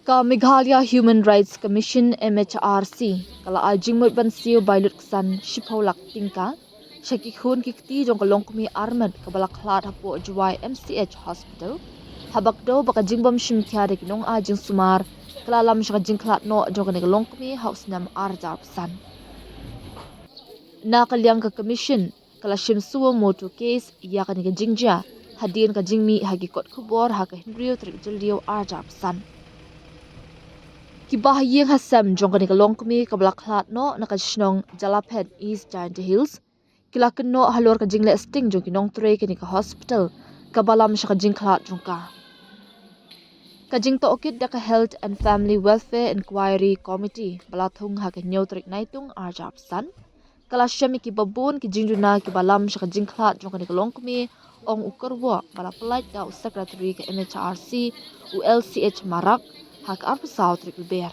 Ka Meghalaya Human Rights Commission MHRC kala ajing mot ban siu bailut ksan shipholak tingka shaki khun kikti jong kalong kumi armed kabala khlat hapo juai MCH hospital habak do baka jingbam shim thya de kinong ajing sumar kala lam shaka jing khlat no jong ka kalong kumi house nam arjar san na kalyang ka commission kala shim suwa moto case ya ka ni jingja hadin ka jingmi hagi kot khubor ha ka hinrio trik julio arjar san Kibahayeng hasam jong kani kalong kami kabla khlat no nakashnong Jalapet East Giant Hills kilaken no halor ka jingle sting jong kinong tre kani ka hospital kabalam sha ka jing khlat jong ka jing to okit da ka Health and Family Welfare Inquiry Committee bala thung ha ka neutrik naitung arjap san kala shami ki babun ki jingduna ki balam sha ka jing khlat jong kani kalong kami ong ukarwa bala polite da secretary ka MHRC u LCH Marak hak arpu sautrik leber.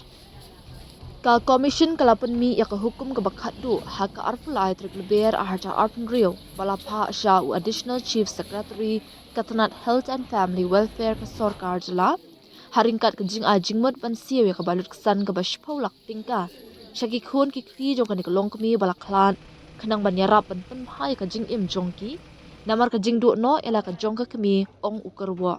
Ka commission kalapan mi ya ka hukum ka bakhadu hak arpu lai trik leber aharja arpun rio balapha sha u additional chief secretary katanat Health and Family Welfare ka sorkar jala haringkat ka jing ajingmot ban siwe ka balut ksan ka bashpaulak tingka shaki khun ki kri jong ka nikolong kami balaklan khanang banyarap ban pan phai ka jing im jongki namar ka jing du no ela ka jong ka kami ong ukarwa